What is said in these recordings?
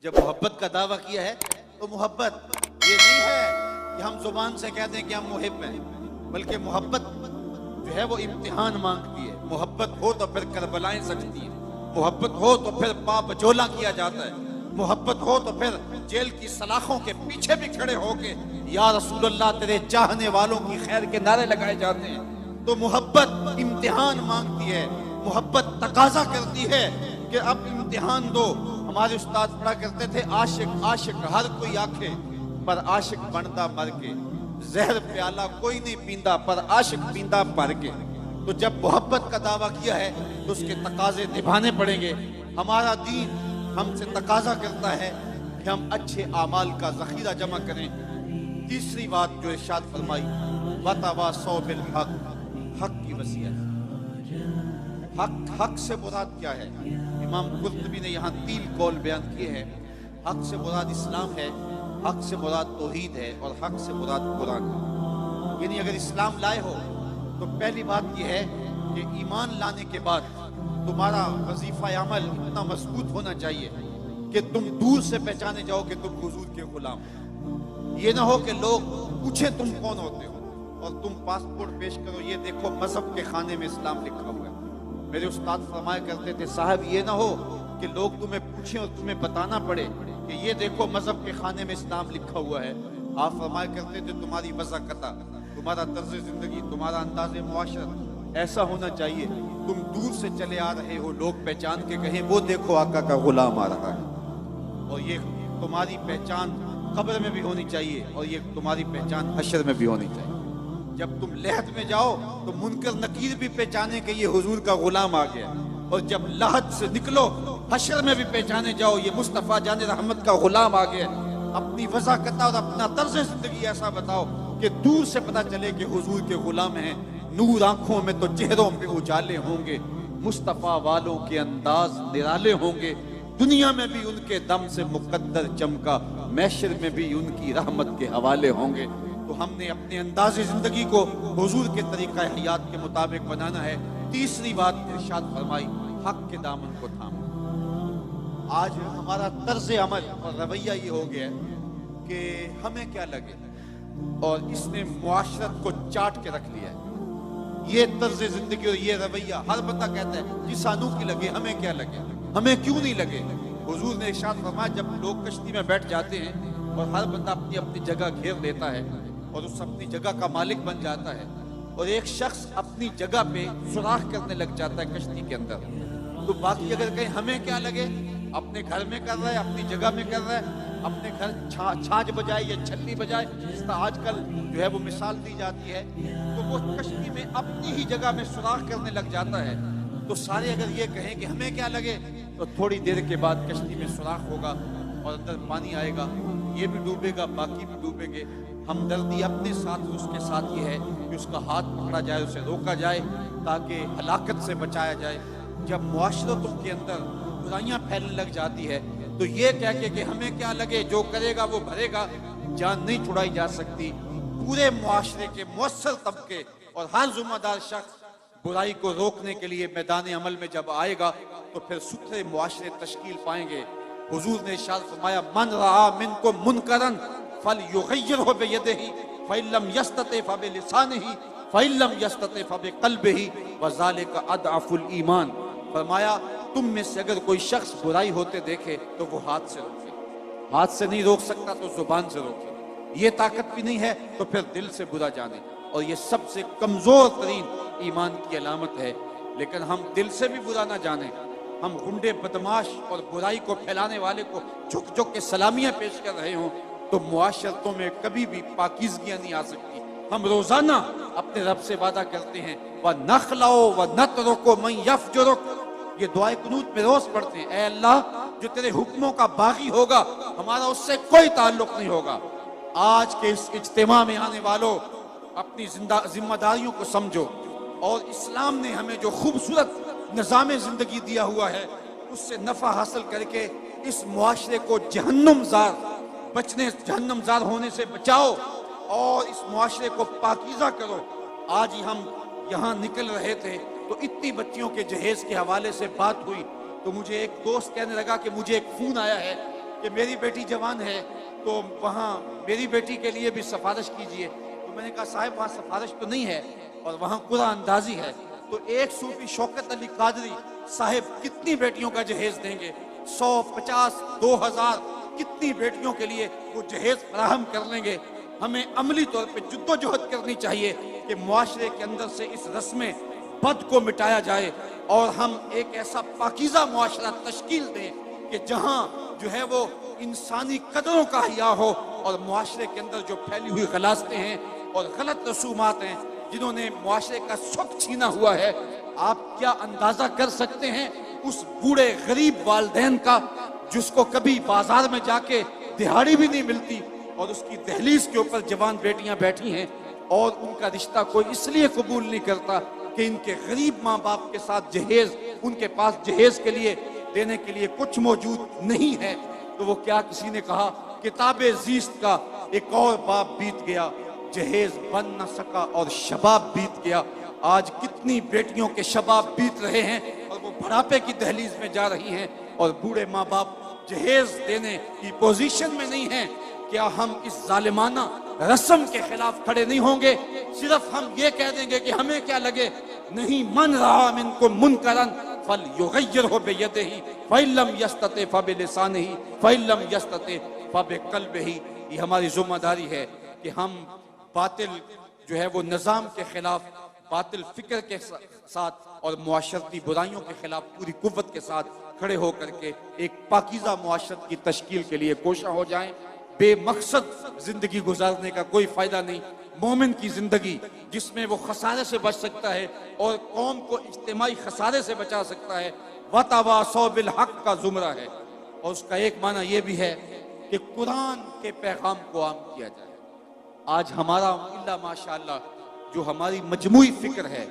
जब मोहब्बत का दावा किया है तो मोहब्बत ये नहीं है कि हम जुबान से कहते हैं कि हम मुहिब हैं, बल्कि मोहब्बत जो है वो इम्तिहान मांगती है। मोहब्बत हो तो फिर करबलाएं सजती है, मोहब्बत हो तो फिर पाबजोला किया जाता है, मोहब्बत हो तो फिर जेल की सलाखों के पीछे भी खड़े होके या रसूलुल्लाह तेरे चाहने वालों की खैर के नारे लगाए जाते हैं। तो मोहब्बत इम्तिहान मांगती है, मोहब्बत तकाजा करती है कि अब इम्तिहान दो। हमारे उस्ताद पढ़ा करते थे, आशिक आशिक हर कोई आखे पर आशिक बनता मर के, जहर प्याला कोई नहीं पींदा पर आशिक पींदा भर के। तो जब मोहब्बत का दावा किया है तो उसके तकाजे निभाने पड़ेंगे। हमारा दीन हमसे तकाजा करता है कि हम अच्छे आमाल का जखीरा जमा करें। तीसरी बात जो इरशाद फरमाई, वतवासौ बिल हक, हक की वसीयत। हक, हक से मुराद क्या है? इमाम कुर्तुबी ने यहाँ 3 कौल बयान किए हैं। हक से मुराद इस्लाम है, हक से मुराद तौहीद है और हक से मुराद कुरान है। यानी अगर इस्लाम लाए हो तो पहली बात यह है कि ईमान लाने के बाद तुम्हारा वजीफा अमल इतना मजबूत होना चाहिए कि तुम दूर से पहचाने जाओ कि तुम हुजूर के गुलाम हो। ये ना हो कि लोग पूछे तुम कौन होते हो और तुम पासपोर्ट पेश करो, ये देखो मजहब के खाने में इस्लाम लिखा हुआ है। मेरे उस्ताद फरमाया करते थे, साहब ये ना हो कि लोग तुम्हें पूछें और तुम्हें बताना पड़े कि ये देखो मजहब के खाने में इस्लाम लिखा हुआ है। आप फरमाया करते थे, तुम्हारी वज़ाकता, तुम्हारा तर्ज जिंदगी, तुम्हारा अंदाज़ मुआशरत ऐसा होना चाहिए तुम दूर से चले आ रहे हो, लोग पहचान के कहें वो देखो आका का गुलाम आ रहा है। और ये तुम्हारी पहचान कब्र में भी होनी चाहिए और ये तुम्हारी पहचान हशर में भी होनी चाहिए। जब तुम लहद में जाओ तो मुनकर नकीर भी पहचाने कि ये हुजूर का गुलाम आ गया, और जब लहद से निकलो हशर में भी पहचाने जाओ ये मुस्तफ़ा जाने रहमत का गुलाम आ गया। अपनी वज़ाकता और अपना तर्ज जिंदगी ऐसा बताओ कि दूर से पता चले कि हुजूर के गुलाम हैं। नूर आंखों में तो चेहरों पे उजाले होंगे, मुस्तफ़ा वालों के अंदाज निराले होंगे। दुनिया में भी उनके दम से मुकद्दर चमका, महशर में भी उनकी रहमत के हवाले होंगे। तो हमने अपने अंदाज़े जिंदगी को हुजूर के तरीका हयात के मुताबिक बनाना है। तीसरी बात इरशाद फरमाई, हक के दामन को थाम। आज हमारा तर्ज अमल और रवैया ये हो गया कि हमें क्या लगे, और इसने मुआशरत को चाट के रख लिया है। ये तर्ज जिंदगी और ये रवैया, हर बंदा कहता है कि सानू की लगे, हमें क्या लगे, हमें क्यों नहीं लगे। हुजूर ने इरशाद फरमाया, जब लोग कश्ती में बैठ जाते हैं और हर बंदा अपनी अपनी जगह घेर लेता है और उस अपनी जगह का मालिक बन जाता है, और एक शख्स अपनी जगह पे सुराख करने लग जाता है कश्ती के अंदर, तो बाकी अगर कहीं हमें क्या लगे, अपने घर में कर रहा है, अपनी जगह में कर रहा है, अपने घर छाछ बजाए या छल्ली बजाए, जिसका आजकल जो है वो मिसाल दी जाती है, तो वो कश्ती में अपनी ही जगह में सुराख करने लग जाता है। तो सारे अगर ये कहें कि हमें क्या लगे, तो थोड़ी देर के बाद कश्ती में सुराख होगा और अंदर पानी आएगा, ये भी डूबेगा, बाकी भी डूबेंगे। हमदर्दी अपने साथ उसके साथ ये है कि उसका हाथ पकड़ा जाए, उसे रोका जाए ताकि हलाकत से बचाया जाए। जब मुआशरतों के अंदर बुराइयां फैलने लग जाती है तो ये कह के कि हमें क्या लगे, जो करेगा वो भरेगा, जान नहीं छुड़ाई जा सकती। पूरे मुआशरे के मुअस्सर तबके और हर जिम्मेदार शख्स बुराई को रोकने के लिए मैदान अमल में जब आएगा तो फिर सुथरे मुआशरे तश्कील पाएंगे। हुजूर ने इरशाद फरमाया, मन रआ मिनको मुनकरन फलयुगय्यिरहु बियदिही फइल्लम यस्तति फबिलिसानिही फइल्लम यस्तति फबिक़ल्बिही वज़ालिका अदअफुल ईमान। फरमाया, तुम में से अगर कोई शख्स बुराई होते देखे तो वो हाथ से रोके, हाथ से नहीं रोक सकता तो जुबान से रोके, ये ताकत भी नहीं है तो फिर दिल से बुरा जाने, और ये सबसे कमजोर तरीन ईमान की अलामत है। लेकिन हम दिल से भी बुरा ना जाने, हम गुंडे बदमाश और बुराई को फैलाने वाले को झुक झुक के सलामियां पेश कर रहे हों तो मुआशरतों में कभी भी पाकीज़गियां नहीं आ सकती। हम रोजाना अपने रब से वादा करते हैं, व नखलाओ व नतरुको मन यफजुरुक, ये दुआए कुनूत में रोज पढ़ते हैं, ऐ अल्लाह जो तेरे हुक्मों का बागी होगा हमारा उससे कोई ताल्लुक नहीं होगा। आज के इस इज्तिमा में आने वालों, अपनी जिम्मेदारियों को समझो, और इस्लाम ने हमें जो खूबसूरत निज़ाम जिंदगी दिया हुआ है उससे नफा हासिल करके इस मुआशरे को जहन्नमज़ार होने से बचाओ और इस मुआशरे को पाकीज़ा करो। आज ही हम यहाँ निकल रहे थे तो इतनी बच्चियों के जहेज के हवाले से बात हुई तो मुझे एक दोस्त कहने लगा कि मुझे एक फोन आया है कि मेरी बेटी जवान है तो वहाँ मेरी बेटी के लिए भी सिफारिश कीजिए। तो मैंने कहा साहब वहाँ सिफारिश तो नहीं है और वहाँ कुरान अंदाजी है। तो एक सूफी शौकत अली कादरी साहब कितनी बेटियों का जहेज देंगे, 100, 50, 2000 कितनी बेटियों के लिए वो जहेज फराहम कर लेंगे। हमें अमली तौर पे जुद्दोजहद करनी चाहिए कि मुआशरे के अंदर से इस रस्म बद को मिटाया जाए और हम एक ऐसा पाकीज़ा मुआशरा तश्कील दें कि जहाँ जो है वो इंसानी कदरों का हिया हो और मुआशरे के अंदर जो फैली हुई गलास्तें हैं और गलत रसूमात हैं जिन्होंने मुआशरे का सुख छीना हुआ है। आप क्या अंदाजा कर सकते हैं उस बूढ़े गरीब वालदैन का जिसको कभी बाजार में जाके दिहाड़ी भी नहीं मिलती और उसकी दहलीज के ऊपर जवान बेटियां बैठी हैं और उनका रिश्ता कोई इसलिए कबूल नहीं करता कि इनके गरीब माँ बाप के साथ जहेज, उनके पास जहेज के लिए देने के लिए कुछ मौजूद नहीं है। तो वो क्या किसी ने कहा किताबे ज़ीस्त का एक और बाप बीत गया, जहेज बन न सका और शबाब बीत गया। आज कितनी बेटियों के शबाब बीत रहे हैं और वो बुढ़ापे की दहलीज में जा रही हैं और बूढ़े माँ बाप जहेज देने की पोजीशन में नहीं है। क्या हम इस जालिमाना रस्म के खिलाफ खड़े नहीं होंगे? सिर्फ हम ये कह देंगे कि हमें क्या लगे, नहीं मन रहा मिनको मुनकरन फल युगय्यिरहु बियदिही फइल्लम यस्तति फबिलिसानिही फइल्लम यस्तति फबिक़ल्बिही। ये हमारी जिम्मेदारी है कि हम बातिल जो है वो निज़ाम के खिलाफ, बातिल फिक्र के साथ और मुआशरती बुराइयों के खिलाफ पूरी कुव्वत के साथ खड़े होकर के एक पाकीज़ा मुआशरत की तश्कील के लिए कोशा हो जाएं। बेमकसद जिंदगी गुजारने का कोई फायदा नहीं। मोमिन की जिंदगी जिसमें वो खसारे से बच सकता है और कौम को इज्तिमाई खसारे से बचा सकता है, वतवासौ बिल हक का जुमरा है। और उसका एक माना यह भी है कि कुरान के पैगाम को आम किया जाए। आज हमारा इल्ला माशाअल्लाह जो हमारी मजमूई फिक्र है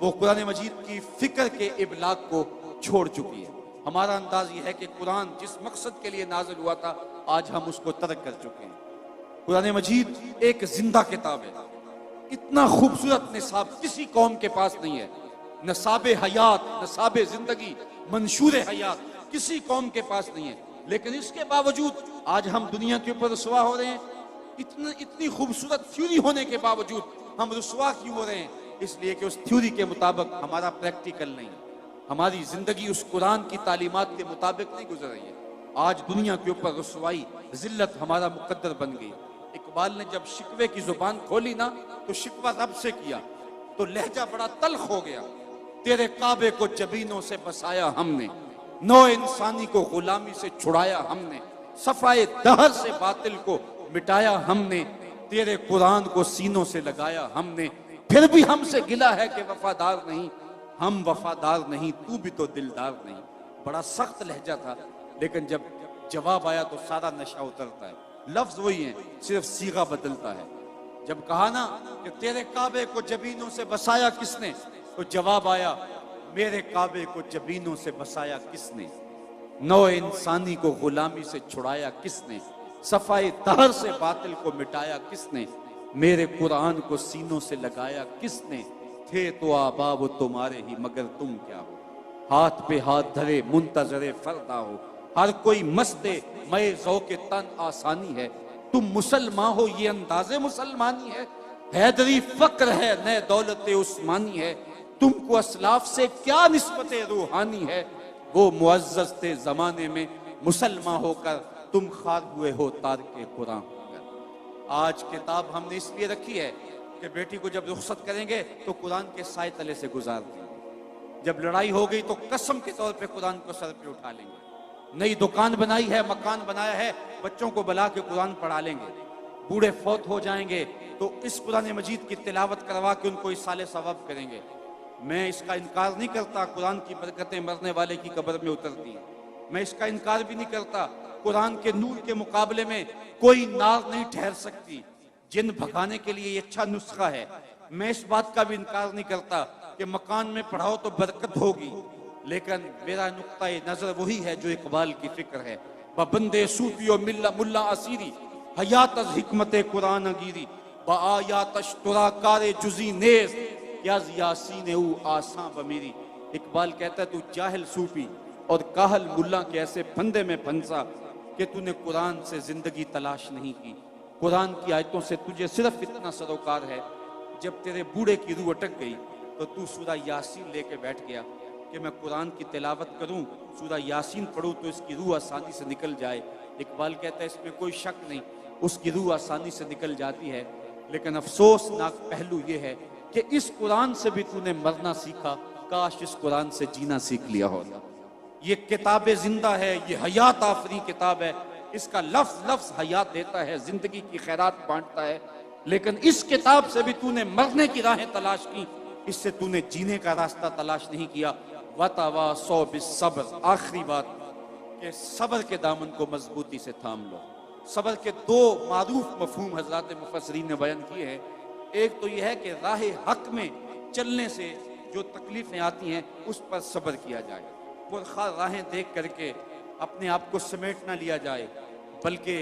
वो कुरान मजीद की फिक्र के इबलाग को छोड़ चुकी है। हमारा अंदाज ये है कि कुरान जिस मकसद के लिए नाजिल हुआ था आज हम उसको तर्क कर चुके हैं। कुरान मजीद एक जिंदा किताब है। इतना खूबसूरत निसाब किसी कौम के पास नहीं है। नसाबे हयात, नसाबे जिंदगी, मंशूर हयात किसी कौम के पास नहीं है। लेकिन इसके बावजूद आज हम दुनिया के ऊपर रुसवा हो रहे हैं। इतनी खूबसूरत थ्योरी होने के बावजूद हम रुसवा क्यों हो रहे हैं? इसलिए कि उस थ्योरी के मुताबिक हमारा प्रैक्टिकल नहीं, हमारी जिंदगी उस कुरान की तालीमात के मुताबिक नहीं गुजर रही है। आज दुनिया के ऊपर रुसवाई, जिल्लत हमारा मुकद्दर बन गई। इकबाल ने जब शिकवे की जुबान खोली ना तो शिकवा रब से किया तो लहजा बड़ा तल्ख हो गया। तेरे काबे को जबीनों से बसाया हमने, नौ इंसानी को गुलामी से छुड़ाया हमने, सफाए दहर से बातिल को मिटाया हमने, तेरे कुरान को सीनों से लगाया हमने। फिर भी हमसे गिला है कि वफादार नहीं, हम वफादार नहीं, तू भी तो दिलदार नहीं। बड़ा सख्त लहजा था, लेकिन जब जवाब आया तो सारा नशा उतरता है। लफ्ज वही है, सिर्फ सीगा बदलता है। जब कहा ना कि तेरे काबे को जबीनों से बसाया किसने, तो जवाब आया मेरे काबे को जबीनों से बसाया किसने, नौ इंसानी को गुलामी से छुड़ाया किसने, सफाई दहर से बातिल को मिटाया किसने, मेरे कुरान को सीनों से लगाया किसने, थे तो आबाब तुम्हारे ही मगर तुम क्या हो, हाथ पे हाथ धरे मुंतजरे फरदा हो, हर कोई मस्ते मैं ज़ौक़े तन आसानी है, तुम मुसलमान हो ये अंदाज़े मुसलमानी है, हैदरी फक्र है नए दौलत उस्मानी है, तुमको असलाफ से क्या निस्बत रूहानी है, वो मुअज़्ज़ज़ थे ज़माने में मुसलमान होकर, तुम खार हुए हो तार के कुरान होकर। आज किताब हमने इसलिए रखी है कि बेटी को जब रुखसत करेंगे तो कुरान के साए तले से गुजार देंगे। जब लड़ाई हो गई तो कसम के तौर पे कुरान को सर पे उठा लेंगे। नई दुकान बनाई है, मकान बनाया है, बच्चों को बुला के कुरान पढ़ा लेंगे। बूढ़े फौत हो जाएंगे तो इस कुरान मजीद की तिलावत करवा के उनको इसाले सवाब करेंगे। मैं इसका इनकार नहीं करता, कुरान की बरकतें मरने वाले की कब्र में उतरती हैं। मैं इसका इनकार भी नहीं करता, कुरान के नूर के मुकाबले में कोई नार नहीं ठहर सकती। जिन भगाने के लिए ये अच्छा नुस्खा है। मैं इस बात का भी इनकार नहीं करता कि मकान में पढ़ाओ तो बरकत होगी, लेकिन मेरा नुक्ता नजर वही है जो इकबाल की फिक्र है। बंदे सूफी मिल्ला मुल्ला असीरी हयात हिकमत कुरान गिरी बायातश तुरा कारे जुजी नेज यासीन आसां बमेरी। इकबाल कहता है तू जाहिल सूफी और काहल मुल्ला के ऐसे फंदे में फंसा कि तूने कुरान से जिंदगी तलाश नहीं की। कुरान की आयतों से तुझे सिर्फ इतना सरोकार है, जब तेरे बूढ़े की रूह अटक गई तो तू सूरा यासीन लेके बैठ गया कि मैं कुरान की तिलावत करूं, सूरा यासीन पढ़ूं तो इसकी रूह आसानी से निकल जाए। इकबाल कहता है इसमें कोई शक नहीं, उसकी रूह आसानी से निकल जाती है, लेकिन अफसोसनाक पहलू यह है कि इस कुरान से भी तूने मरना सीखा, काश इस कुरान से जीना सीख लिया होता। ये किताब जिंदा है, ये हयात आफरी किताब है, इसका लफ्ज लफ्ज हयात देता है, जिंदगी की खैरात बांटता है, लेकिन इस किताब से भी तूने मरने की राहें तलाश की, इससे तूने जीने का रास्ता तलाश नहीं किया। वतवा सौ बिस्सब्र, आखिरी बात कि सब्र के दामन को मजबूती से थाम लो। सब्र के दो मारूफ मफहूम हजरत मुफस्सिरीन ने बयान किए हैं। एक तो यह है कि राह हक में चलने से जो तकलीफें आती हैं उस पर सब्र किया जाए, पुरखा राहें देख करके अपने आप को समेट ना लिया जाए, बल्कि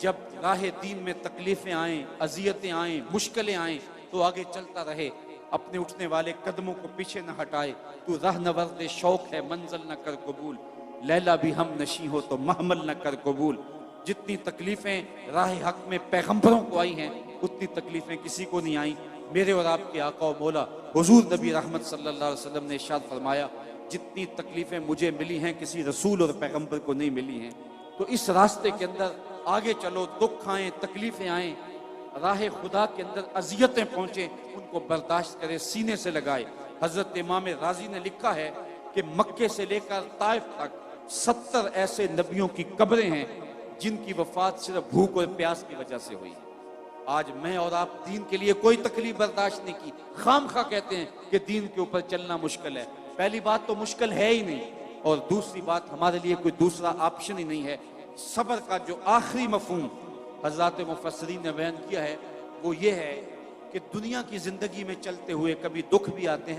जब राह दीन में तकलीफें आएँ, अजियतें आएँ, मुश्किलें आएँ तो आगे चलता रहे, अपने उठने वाले कदमों को पीछे न हटाए। तू रहनवर्द शौक है मंजिल न कर कबूल, लैला भी हम नशी हो तो महमल न कर कबूल। जितनी तकलीफें राह हक में पैगंबरों को आई हैं उतनी तकलीफें किसी को नहीं आई। मेरे और आपके आका और मौला हुजूर नबी रहमत सल्लल्लाहु अलैहि वसल्लम ने इरशाद फरमाया, जितनी तकलीफें मुझे मिली हैं किसी रसूल और पैगंबर को नहीं मिली हैं। तो इस रास्ते के अंदर आगे चलो, दुख आए, तकलीफें आए, राह खुदा के अंदर अजियतें पहुंचे, उनको बर्दाश्त करे, सीने से लगाए। हजरत इमाम राजी ने लिखा है कि मक्के से लेकर ताइफ तक 70 ऐसे नबियों की कब्रें हैं जिनकी वफात सिर्फ भूख और प्यास की वजह से हुई। आज मैं और आप दीन के लिए कोई तकलीफ बर्दाश्त नहीं की, खामखा कहते हैं कि दीन के ऊपर चलना मुश्किल है। पहली बात तो मुश्किल है ही नहीं, और दूसरी बात हमारे लिए कोई दूसरा ऑप्शन ही नहीं है। सब्र का जो आखिरी मफहूम हज़रात मुफस्सिरीन ने बयान किया है वो ये है कि दुनिया की जिंदगी में चलते हुए कभी दुख भी आते हैं,